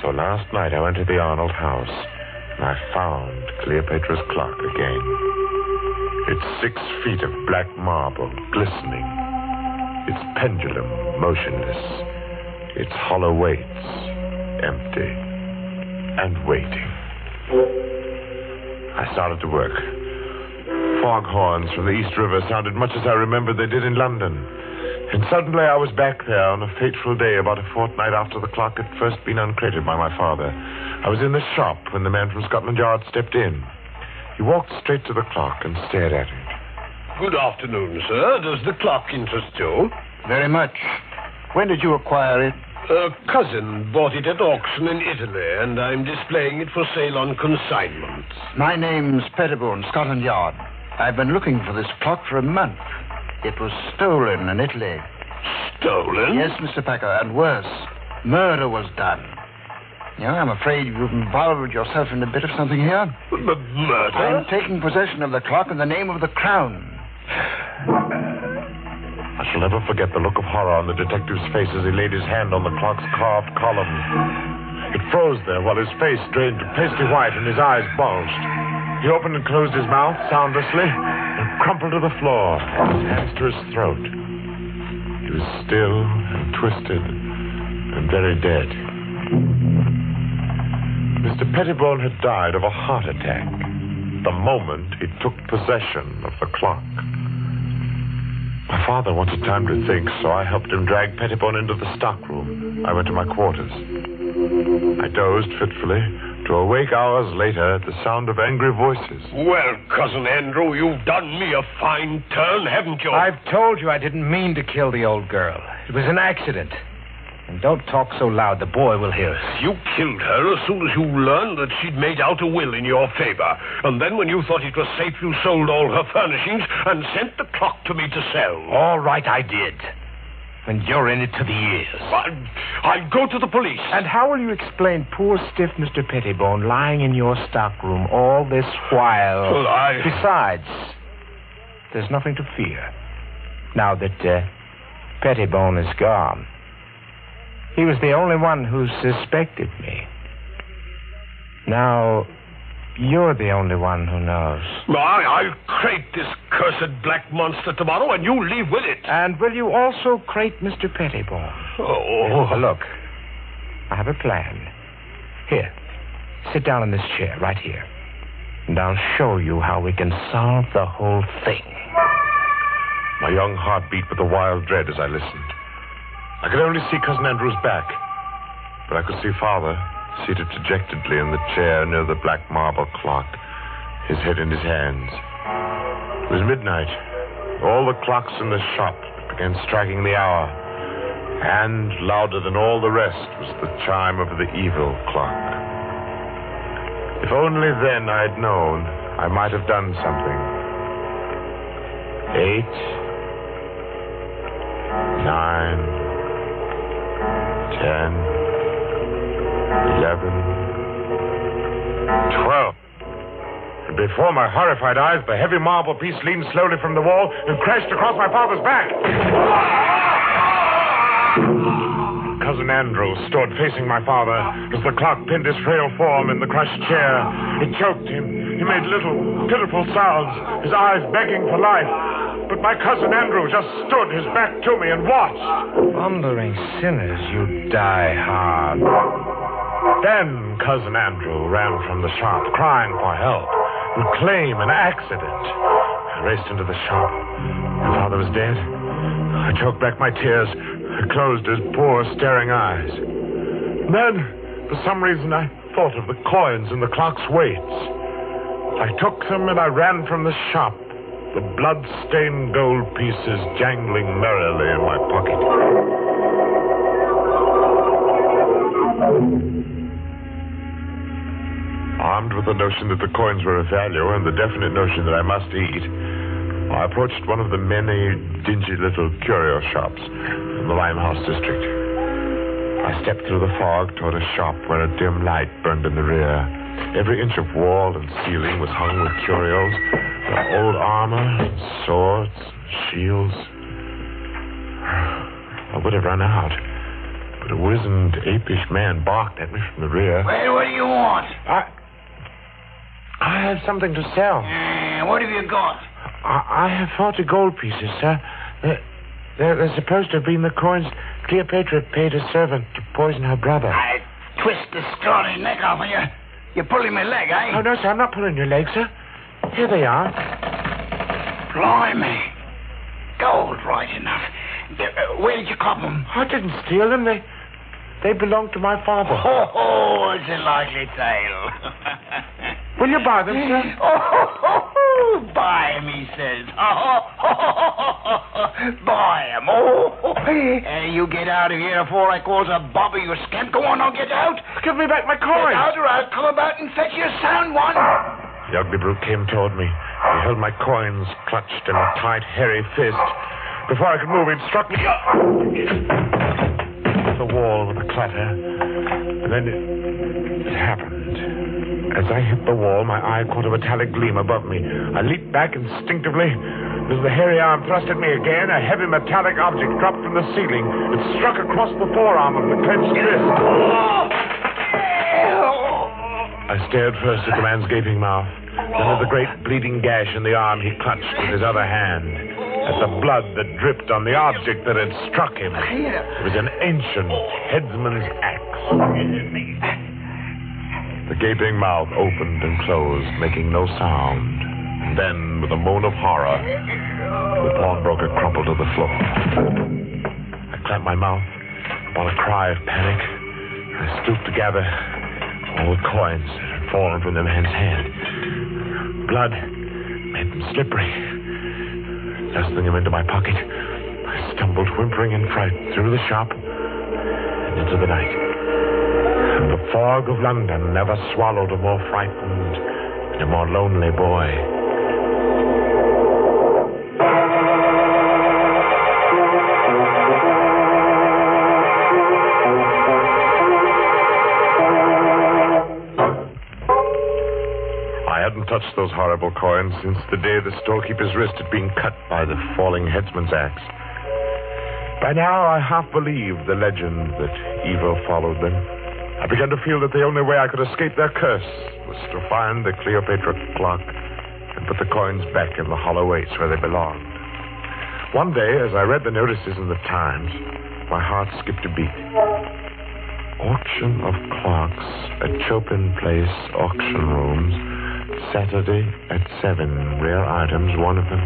So last night I went to the Arnold house, and I found Cleopatra's clock again. It's 6 feet of black marble, glistening. Its pendulum, motionless. Its hollow weights, empty. And waiting. I started to work. Foghorns from the East River sounded much as I remembered they did in London. And suddenly I was back there on a fateful day about a fortnight after the clock had first been uncrated by my father. I was in the shop when the man from Scotland Yard stepped in. He walked straight to the clock and stared at it. Good afternoon, sir. Does the clock interest you? Very much. When did you acquire it? A cousin bought it at auction in Italy, and I'm displaying it for sale on consignment. My name's Pettibone, Scotland Yard. I've been looking for this clock for a month. It was stolen in Italy. Stolen? Yes, Mr. Packer, and worse. Murder was done. You know, I'm afraid you've involved yourself in a bit of something here. But murder? I'm taking possession of the clock in the name of the Crown. I shall never forget the look of horror on the detective's face as he laid his hand on the clock's carved column. It froze there while his face drained to pasty white and his eyes bulged. He opened and closed his mouth soundlessly and crumpled to the floor, his hands to his throat. He was still and twisted and very dead. Mr. Pettibone had died of a heart attack the moment he took possession of the clock. My father wanted time to think, so I helped him drag Pettibone into the stockroom. I went to my quarters. I dozed fitfully to awake hours later at the sound of angry voices. Well, Cousin Andrew, you've done me a fine turn, haven't you? I've told you I didn't mean to kill the old girl. It was an accident. And don't talk so loud. The boy will hear us. You killed her as soon as you learned that she'd made out a will in your favor. And then when you thought it was safe, you sold all her furnishings and sent the clock to me to sell. All right, I did. And you're in it to the ears. I'll go to the police. And how will you explain poor stiff Mr. Pettibone lying in your stockroom all this while? Well, Besides, there's nothing to fear. Now that Pettibone is gone. He was the only one who suspected me. Now, You're the only one who knows. I'll crate this cursed black monster tomorrow, and you leave with it. And will you also crate Mr. Pettibone? Oh. Look, I have a plan. Here, sit down in this chair right here, and I'll show you how we can solve the whole thing. My young heart beat with a wild dread as I listened. I could only see Cousin Andrew's back, but I could see Father seated dejectedly in the chair near the black marble clock, his head in his hands. It was midnight. All the clocks in the shop began striking the hour, and louder than all the rest was the chime of the evil clock. If only then I'd known, I might have done something. 8, 9, 10, 11, 12. And before my horrified eyes, the heavy marble piece leaned slowly from the wall and crashed across my father's back. Cousin Andrew stood facing my father as the clock pinned his frail form in the crushed chair. It choked him. He made little, pitiful sounds, his eyes begging for life. But my cousin Andrew just stood his back to me and watched. Wandering sinners, you die hard. Then Cousin Andrew ran from the shop, crying for help, and claim an accident. I raced into the shop. My father was dead. I choked back my tears. I closed his poor, staring eyes. Then, for some reason, I thought of the coins in the clock's weights. I took them and I ran from the shop, the blood-stained gold pieces jangling merrily in my pocket. Armed with the notion that the coins were of value and the definite notion that I must eat, I approached one of the many dingy little curio shops in the Limehouse district. I stepped through the fog toward a shop where a dim light burned in the rear. Every inch of wall and ceiling was hung with curios, old armor, swords, shields. I would have run out, but a wizened, apish man barked at me from the rear. Well, what do you want? I have something to sell. What have you got? I have 40 gold pieces, sir. They're supposed to have been the coins Cleopatra paid a servant to poison her brother. I twist the scrawny neck off of you. You're pulling my leg, eh? Oh, no, sir, I'm not pulling your leg, sir. Here they are. Blimey. Gold, right enough. Where did you cop them? I didn't steal them. They belonged to my father. Oh, it's a likely tale. Will you buy them, sir? Buy 'em, he says. Buy 'em. You get out of here before I cause a bobber, you scamp. Go on, now get out. Give me back my coins. Get out or I'll come about and fetch you a sound one. The ugly brute came toward me. He held my coins clutched in a tight, hairy fist. Before I could move, he'd struck me the wall with a clatter. And then it happened. As I hit the wall, my eye caught a metallic gleam above me. I leaped back instinctively. As the hairy arm thrust at me again, a heavy metallic object dropped from the ceiling. It struck across the forearm of the clenched fist. I stared first at the man's gaping mouth, then at the great bleeding gash in the arm he clutched with his other hand, at the blood that dripped on the object that had struck him. It was an ancient headsman's axe. The gaping mouth opened and closed, making no sound. And then, with a moan of horror, the pawnbroker crumpled to the floor. I clamped my mouth upon a cry of panic. I stooped to gather all the coins that had fallen from the man's hand. Blood made them slippery. Thrusting them into my pocket, I stumbled, whimpering in fright, through the shop and into the night. And the fog of London never swallowed a more frightened and a more lonely boy. I hadn't touched those horrible coins since the day the storekeeper's wrist had been cut by the falling headsman's axe. By now, I half believed the legend that evil followed them. I began to feel that the only way I could escape their curse was to find the Cleopatra clock and put the coins back in the hollow weights where they belonged. One day, as I read the notices in the Times, my heart skipped a beat. Auction of clocks at Chopin Place auction rooms, Saturday at 7. Rare items, one of them,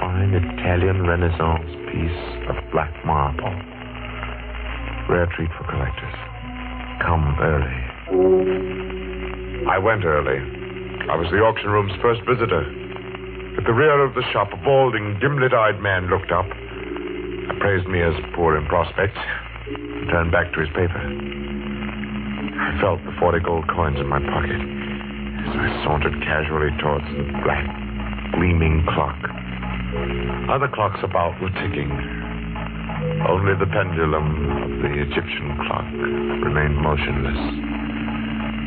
fine Italian Renaissance piece of black marble. Rare treat for collectors. Come early. I went early. I was the auction room's first visitor. At the rear of the shop, a balding, dim-lit-eyed man looked up, appraised me as poor in prospect, and turned back to his paper. I felt the 40 gold coins in my pocket as I sauntered casually towards the black, gleaming clock. Other clocks about were ticking. Only the pendulum of the Egyptian clock remained motionless.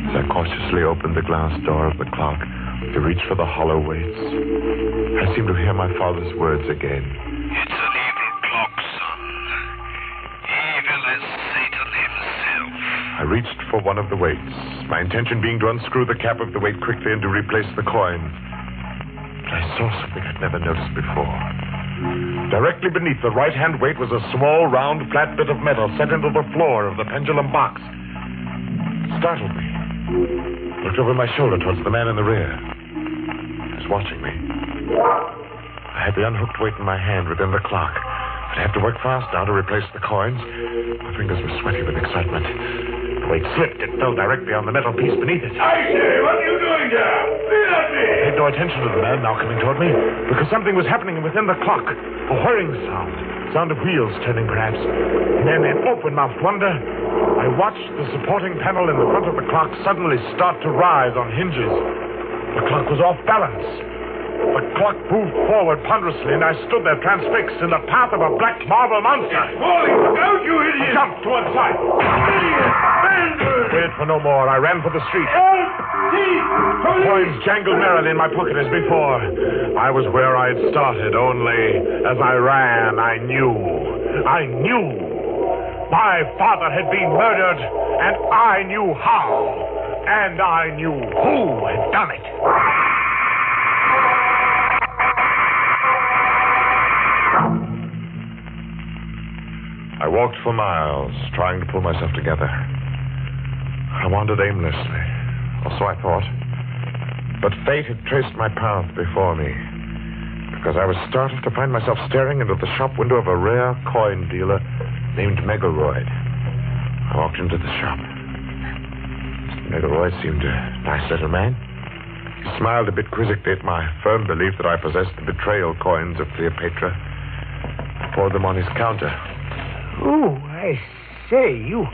As I cautiously opened the glass door of the clock to reach for the hollow weights, I seemed to hear my father's words again. It's an evil clock, son. Evil as Satan himself. I reached for one of the weights, my intention being to unscrew the cap of the weight quickly and to replace the coin. But I saw something I'd never noticed before. Directly beneath the right-hand weight was a small, round, flat bit of metal set into the floor of the pendulum box. It startled me. I looked over my shoulder towards the man in the rear. He was watching me. I had the unhooked weight in my hand within the clock. I'd have to work fast now to replace the coins. My fingers were sweaty with excitement. The weight slipped. It fell directly on the metal piece beneath it. I say, what are you doing there? Leave at me! I paid no attention to the man now coming toward me, because something was happening within the clock. A whirring sound of wheels turning perhaps. And then in open-mouthed wonder, I watched the supporting panel in the front of the clock suddenly start to rise on hinges. The clock was off balance. The clock moved forward ponderously, and I stood there transfixed in the path of a black marble monster. It's falling! Look out, you idiot! I jumped to one side. Idiot! Bender! Waited for no more. I ran for the street. The coins jangled merrily in my pocket as before. I was where I had started, only as I ran, I knew. My father had been murdered, and I knew how. And I knew who had done it. I walked for miles, trying to pull myself together. I wandered aimlessly, or so I thought. But fate had traced my path before me, because I was startled to find myself staring into the shop window of a rare coin dealer named Megaroid. I walked into the shop. Mr. Megaroid seemed a nice little man. He smiled a bit quizzically at my firm belief that I possessed the betrayal coins of Cleopatra. I poured them on his counter. Oh, I say, you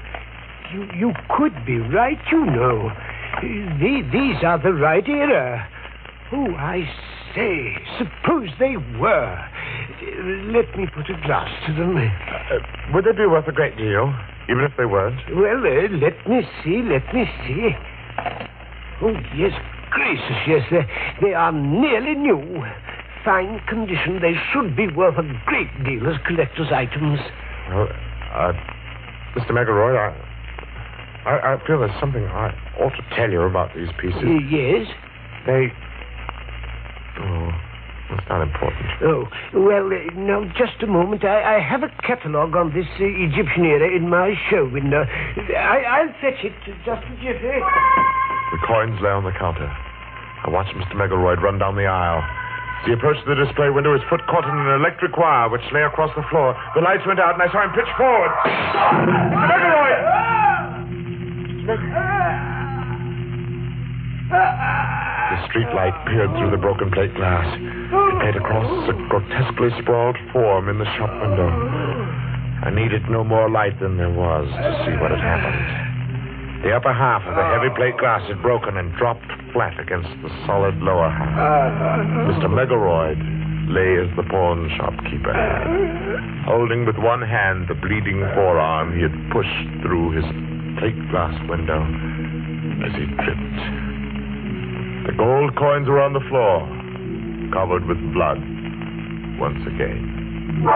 could be right, you know. These are the right era. Oh, I say, suppose they were. Let me put a glass to them. Would they be worth a great deal, even if they weren't? Well, let me see. Oh, yes, gracious, yes, they are nearly new. Fine condition. They should be worth a great deal as collector's items. Well, Mr. Megaroid, I feel there's something I ought to tell you about these pieces. Yes? That's not important. Oh, well, now, just a moment. I have a catalogue on this Egyptian era in my show window. I'll fetch it just a jiffy. The coins lay on the counter. I watched Mr. Megaroid run down the aisle. As he approached the display window, his foot caught in an electric wire which lay across the floor. The lights went out, and I saw him pitch forward. Mr. Megaroid! The street light peered through the broken plate glass. It made across a grotesquely sprawled form in the shop window. I needed no more light than there was to see what had happened. The upper half of the heavy plate glass had broken and dropped flat against the solid lower half. Mr. Megaroid lay as the pawn shopkeeper had, holding with one hand the bleeding forearm he had pushed through his plate glass window as he tripped. The gold coins were on the floor, covered with blood once again.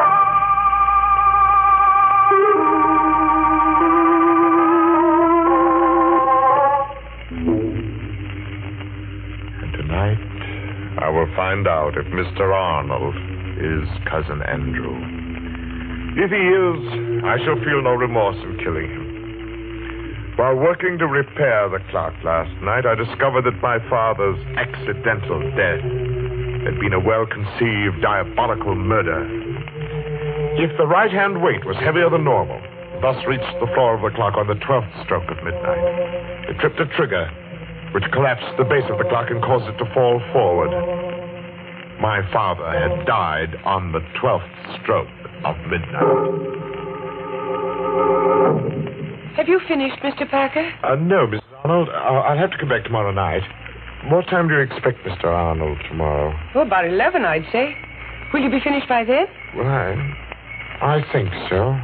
Tonight, I will find out if Mr. Arnold is Cousin Andrew. If he is, I shall feel no remorse in killing him. While working to repair the clock last night, I discovered that my father's accidental death had been a well-conceived, diabolical murder. If the right-hand weight was heavier than normal, thus reached the floor of the clock on the 12th stroke of midnight, it tripped a trigger, which collapsed the base of the clock and caused it to fall forward. My father had died on the 12th stroke of midnight. Have you finished, Mr. Packer? No, Mrs. Arnold. I'll have to come back tomorrow night. What time do you expect Mr. Arnold tomorrow? Oh, about 11, I'd say. Will you be finished by then? Well, I think so.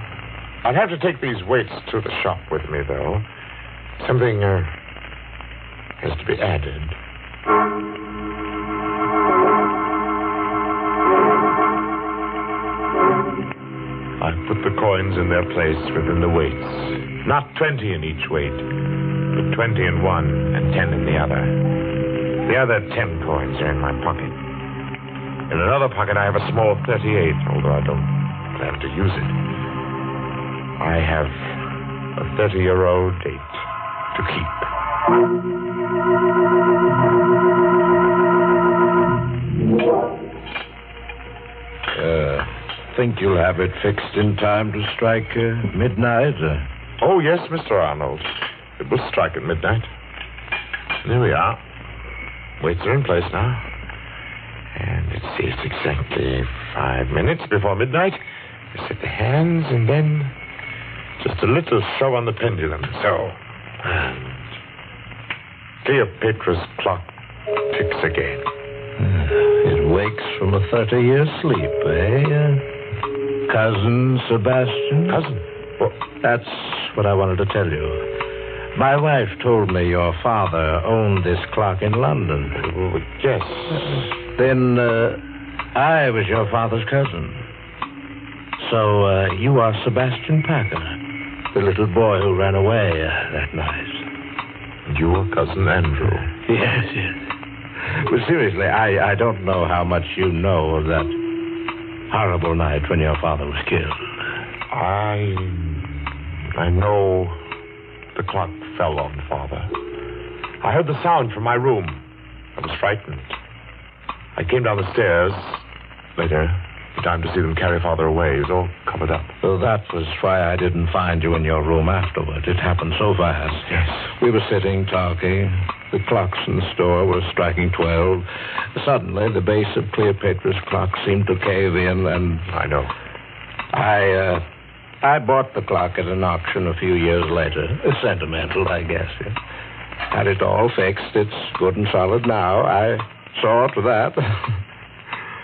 I'll have to take these weights to the shop with me, though. Something has to be added. I put the coins in their place within the weights. Not 20 in each weight, but 20 in one and 10 in the other. The other 10 coins are in my pocket. In another pocket, I have a small 38, although I don't plan to use it. I have a 30-year-old date to keep. Think you'll have it fixed in time to strike midnight? Oh, yes, Mr. Arnold. It will strike at midnight. There we are. Weights are in place now. And let's see, it's exactly 5 minutes before midnight. We set the hands, and then just a little show on the pendulum. So, and Cleopatra's clock ticks again. It wakes from a 30-year sleep, eh? Cousin Sebastian? Cousin? Well, that's what I wanted to tell you. My wife told me your father owned this clock in London. Yes. Then I was your father's cousin. So you are Sebastian Packer, the little boy who ran away that night. You are Cousin Andrew. Yes. But seriously, I don't know how much you know of that horrible night when your father was killed. I know the clock fell on Father. I heard the sound from my room. I was frightened. I came down the stairs later, in time to see them carry Father away. He was all covered up. So that was why I didn't find you in your room afterward. It happened so fast. Yes. We were sitting, talking. The clocks in the store were striking 12. Suddenly, the base of Cleopatra's clock seemed to cave in, and... I know. I bought the clock at an auction a few years later. Sentimental, I guess. Yeah. Had it all fixed. It's good and solid now. I saw to that.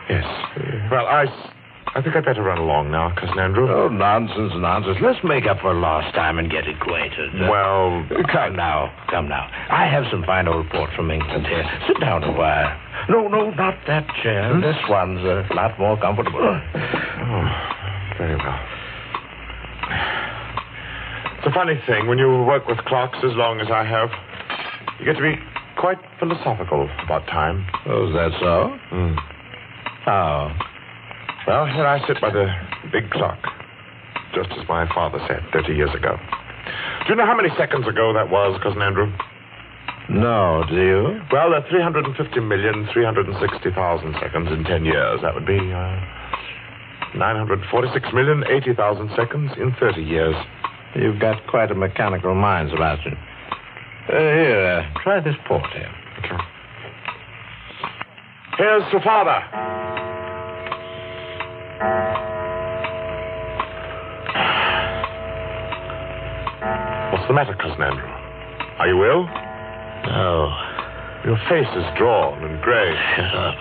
Yes. Well, I think I'd better run along now, Cousin Andrew. Oh, nonsense. Let's make up for lost time and get acquainted. Well... Come now. I have some fine old port from England here. Sit down a while. No, not that chair. This one's a lot more comfortable. Oh, very well. It's a funny thing, when you work with clocks as long as I have, you get to be quite philosophical about time. Oh, is that so? How? Well, here I sit by the big clock, just as my father said 30 years ago. Do you know how many seconds ago that was, Cousin Andrew? No, do you? Well, there are 350,360,000 seconds in 10 years. That would be 946,080,000 seconds in 30 years. You've got quite a mechanical mind, Sebastian. Here, try this port here. Okay. Here's your father. What's the matter, Cousin Andrew? Are you ill? No. Your face is drawn and gray. Shut up.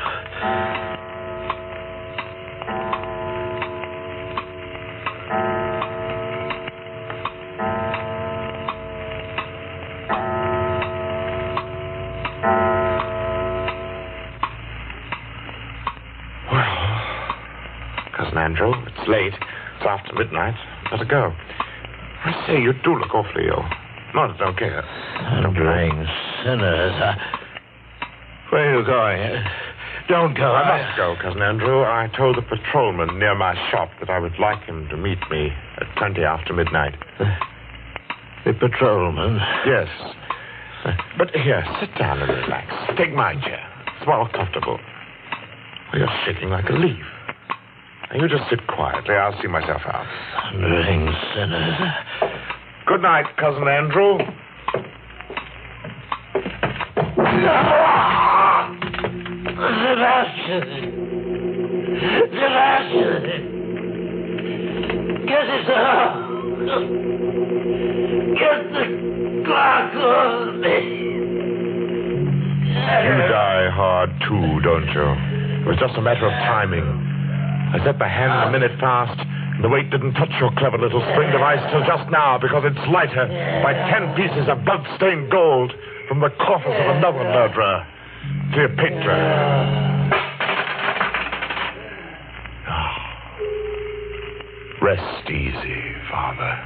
Andrew, it's late. It's after midnight. Better go. I say, you do look awfully ill. Not that I don't care. Thundering sinners. Where are you going? Don't go. I must go, Cousin Andrew. I told the patrolman near my shop that I would like him to meet me at 20 after midnight. The patrolman? Yes. But here, sit down and relax. Take my chair. It's more comfortable. You're shaking like a leaf. Now, you just sit quietly. I'll see myself out. Thundering sinner. Good night, Cousin Andrew. Sebastian! Get it out! Get the clock on me! You die hard, too, don't you? It was just a matter of timing. I set the hand a minute fast, and the weight didn't touch your clever little spring device till just now because it's lighter by 10 pieces of blood-stained gold from the coffers of another murderer, Cleopatra. Rest easy, Father.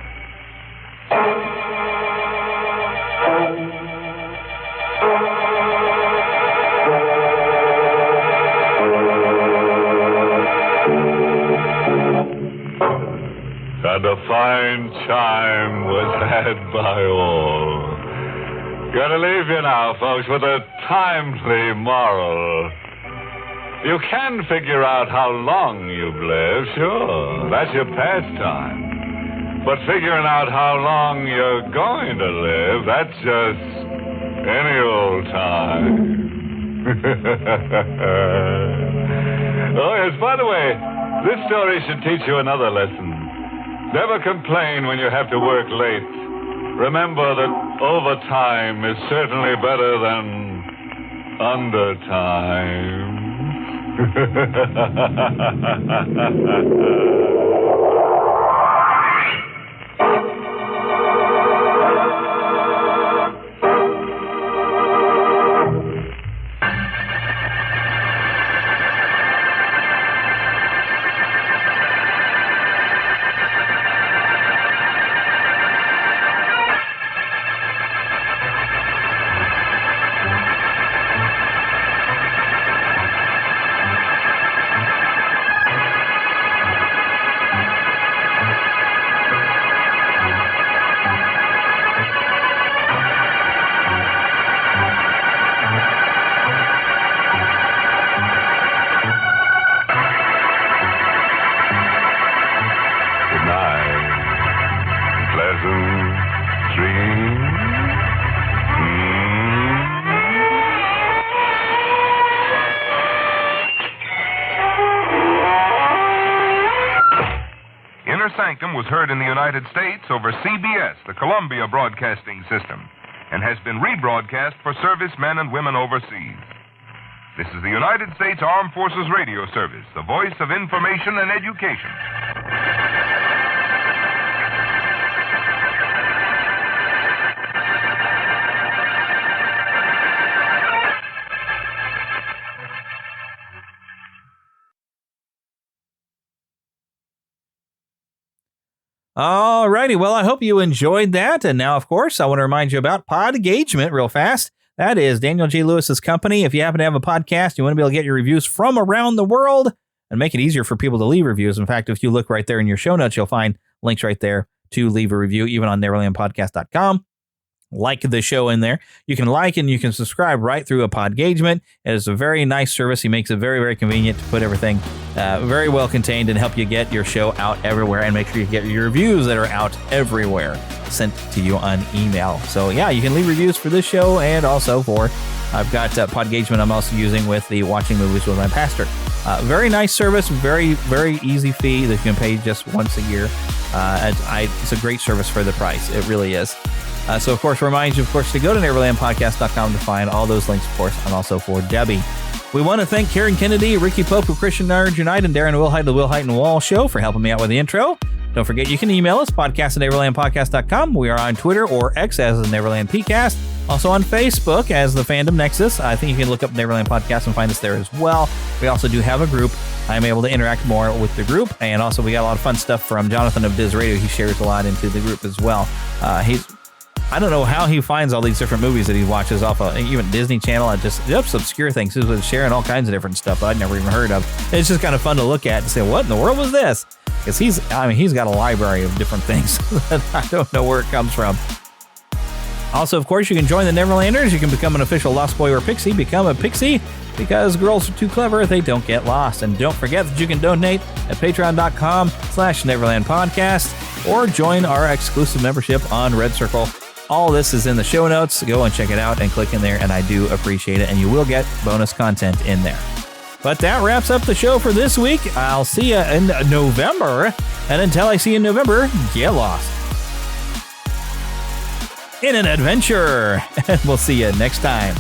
And a fine time was had by all. Gonna leave you now, folks, with a timely moral. You can figure out how long you've lived, sure. That's your pastime. But figuring out how long you're going to live, that's just any old time. Oh, yes, by the way, this story should teach you another lesson. Never complain when you have to work late. Remember that overtime is certainly better than undertime. Sanctum was heard in the United States over CBS, the Columbia Broadcasting System, and has been rebroadcast for servicemen and women overseas. This is the United States Armed Forces Radio Service, the voice of information and education. Alrighty, well, I hope you enjoyed that. And now, of course, I want to remind you about Podgagement real fast. That is Daniel J. Lewis's company. If you happen to have a podcast, you want to be able to get your reviews from around the world and make it easier for people to leave reviews. In fact, if you look right there in your show notes, you'll find links right there to leave a review, even on neverlandpodcast.com. Like the show in there. You can like and you can subscribe right through a Podgagement. It is a very nice service. He makes it very, very convenient to put everything very well contained and help you get your show out everywhere and make sure you get your reviews that are out everywhere sent to you on email. So yeah, you can leave reviews for this show and also for, I've got Podgagement I'm also using with the Watching Movies with My Pastor. Very nice service, very, very easy fee that you can pay just once a year. It's a great service for the price. It really is. So, of course, remind you, of course, to go to neverlandpodcast.com to find all those links, of course, and also for Debbie. We want to thank Karen Kennedy, Ricky Pope of Christian Nerds Unite, and Darren Wilhite of the Wilhite and Wall Show for helping me out with the intro. Don't forget, you can email us, podcast@neverlandpodcast.com. We are on Twitter or X as the Neverland PCast. Also on Facebook as the Fandom Nexus. I think you can look up Neverland Podcast and find us there as well. We also do have a group. I'm able to interact more with the group. And also, we got a lot of fun stuff from Jonathan of Biz Radio. He shares a lot into the group as well. He's I don't know how he finds all these different movies that he watches off of even Disney Channel and just obscure things. He was sharing all kinds of different stuff I'd never even heard of. It's just kind of fun to look at and say, what in the world was this? Because he's got a library of different things that I don't know where it comes from. Also, of course, you can join the Neverlanders. You can become an official Lost Boy or Pixie. Become a Pixie because girls are too clever. They don't get lost. And don't forget that you can donate at patreon.com/Neverland Podcast or join our exclusive membership on Red Circle. All this is in the show notes. Go and check it out and click in there, and I do appreciate it. And you will get bonus content in there. But that wraps up the show for this week. I'll see you in November. And until I see you in November, get lost in an adventure. And we'll see you next time.